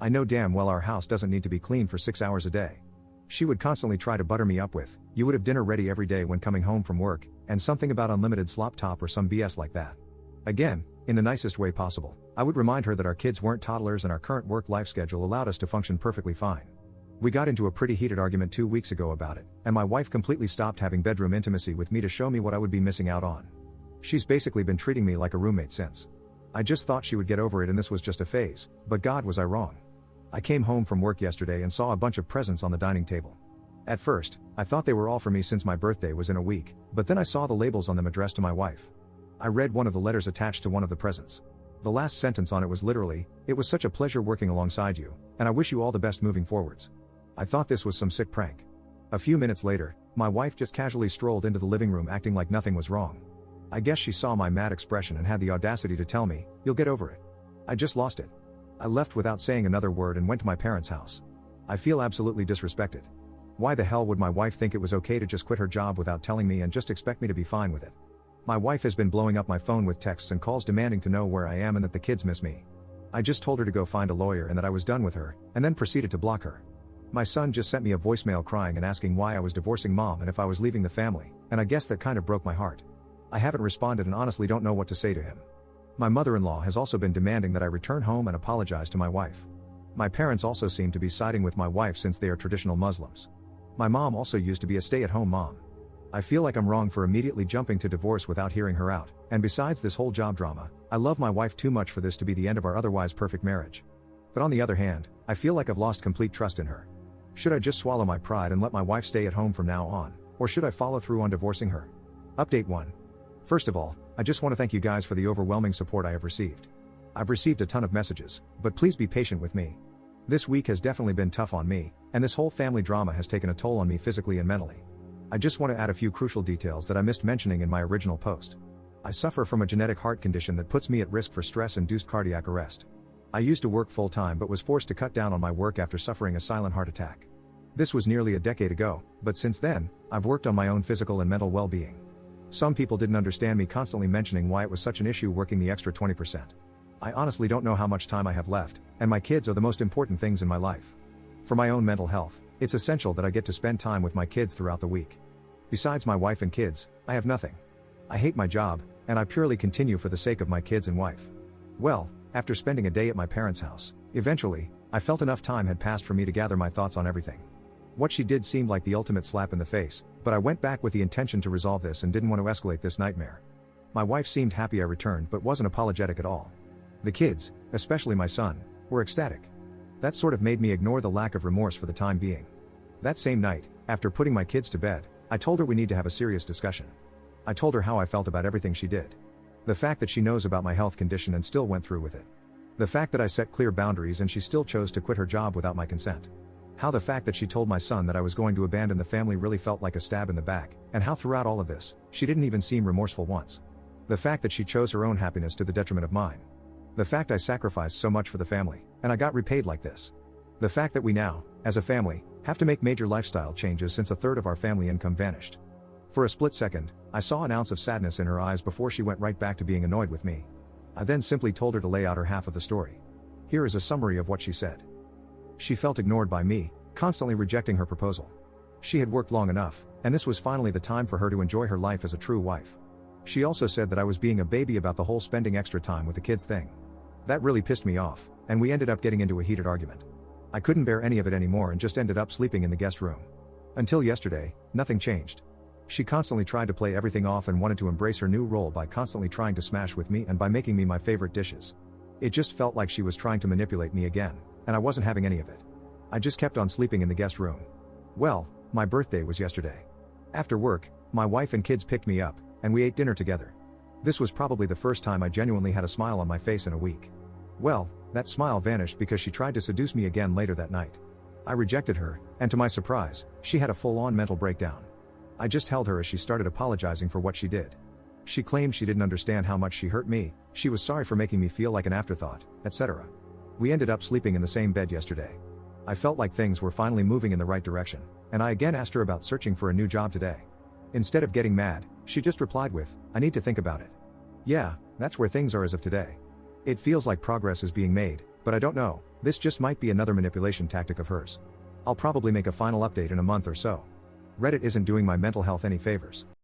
I know damn well our house doesn't need to be cleaned for 6 hours a day. She would constantly try to butter me up with, "You would have dinner ready every day when coming home from work," and something about unlimited slop top or some BS like that. Again, in the nicest way possible, I would remind her that our kids weren't toddlers and our current work-life schedule allowed us to function perfectly fine. We got into a pretty heated argument 2 weeks ago about it, and my wife completely stopped having bedroom intimacy with me to show me what I would be missing out on. She's basically been treating me like a roommate since. I just thought she would get over it and this was just a phase, but God, was I wrong. I came home from work yesterday and saw a bunch of presents on the dining table. At first, I thought they were all for me since my birthday was in a week, but then I saw the labels on them addressed to my wife. I read one of the letters attached to one of the presents. The last sentence on it was literally, "It was such a pleasure working alongside you, and I wish you all the best moving forwards." I thought this was some sick prank. A few minutes later, my wife just casually strolled into the living room acting like nothing was wrong. I guess she saw my mad expression and had the audacity to tell me, "You'll get over it." I just lost it. I left without saying another word and went to my parents' house. I feel absolutely disrespected. Why the hell would my wife think it was okay to just quit her job without telling me and just expect me to be fine with it? My wife has been blowing up my phone with texts and calls demanding to know where I am and that the kids miss me. I just told her to go find a lawyer and that I was done with her, and then proceeded to block her. My son just sent me a voicemail crying and asking why I was divorcing mom and if I was leaving the family, and I guess that kind of broke my heart. I haven't responded and honestly don't know what to say to him. My mother-in-law has also been demanding that I return home and apologize to my wife. My parents also seem to be siding with my wife since they are traditional Muslims. My mom also used to be a stay-at-home mom. I feel like I'm wrong for immediately jumping to divorce without hearing her out, and besides this whole job drama, I love my wife too much for this to be the end of our otherwise perfect marriage. But on the other hand, I feel like I've lost complete trust in her. Should I just swallow my pride and let my wife stay at home from now on, or should I follow through on divorcing her? Update 1. First of all, I just want to thank you guys for the overwhelming support I have received. I've received a ton of messages, but please be patient with me. This week has definitely been tough on me, and this whole family drama has taken a toll on me physically and mentally. I just want to add a few crucial details that I missed mentioning in my original post. I suffer from a genetic heart condition that puts me at risk for stress-induced cardiac arrest. I used to work full-time but was forced to cut down on my work after suffering a silent heart attack. This was nearly a decade ago, but since then, I've worked on my own physical and mental well-being. Some people didn't understand me constantly mentioning why it was such an issue working the extra 20%. I honestly don't know how much time I have left, and my kids are the most important things in my life. For my own mental health, it's essential that I get to spend time with my kids throughout the week. Besides my wife and kids, I have nothing. I hate my job, and I purely continue for the sake of my kids and wife. Well, after spending a day at my parents' house, eventually, I felt enough time had passed for me to gather my thoughts on everything. What she did seemed like the ultimate slap in the face, but I went back with the intention to resolve this and didn't want to escalate this nightmare. My wife seemed happy I returned but wasn't apologetic at all. The kids, especially my son, were ecstatic. That sort of made me ignore the lack of remorse for the time being. That same night, after putting my kids to bed, I told her we need to have a serious discussion. I told her how I felt about everything she did. The fact that she knows about my health condition and still went through with it. The fact that I set clear boundaries and she still chose to quit her job without my consent. How the fact that she told my son that I was going to abandon the family really felt like a stab in the back, and how throughout all of this, she didn't even seem remorseful once. The fact that she chose her own happiness to the detriment of mine. The fact I sacrificed so much for the family, and I got repaid like this. The fact that we now, as a family, have to make major lifestyle changes since a third of our family income vanished. For a split second, I saw an ounce of sadness in her eyes before she went right back to being annoyed with me. I then simply told her to lay out her half of the story. Here is a summary of what she said. She felt ignored by me, constantly rejecting her proposal. She had worked long enough, and this was finally the time for her to enjoy her life as a true wife. She also said that I was being a baby about the whole spending extra time with the kids thing. That really pissed me off, and we ended up getting into a heated argument. I couldn't bear any of it anymore and just ended up sleeping in the guest room. Until yesterday, nothing changed. She constantly tried to play everything off and wanted to embrace her new role by constantly trying to smash with me and by making me my favorite dishes. It just felt like she was trying to manipulate me again, and I wasn't having any of it. I just kept on sleeping in the guest room. Well, my birthday was yesterday. After work, my wife and kids picked me up, and we ate dinner together. This was probably the first time I genuinely had a smile on my face in a week. Well, that smile vanished because she tried to seduce me again later that night. I rejected her, and to my surprise, she had a full-on mental breakdown. I just held her as she started apologizing for what she did. She claimed she didn't understand how much she hurt me, she was sorry for making me feel like an afterthought, etc. We ended up sleeping in the same bed yesterday. I felt like things were finally moving in the right direction, and I again asked her about searching for a new job today. Instead of getting mad, she just replied with, "I need to think about it." Yeah, that's where things are as of today. It feels like progress is being made, But I don't know, this just might be another manipulation tactic of hers. I'll probably make a final update in a month or so. Reddit isn't doing my mental health any favors.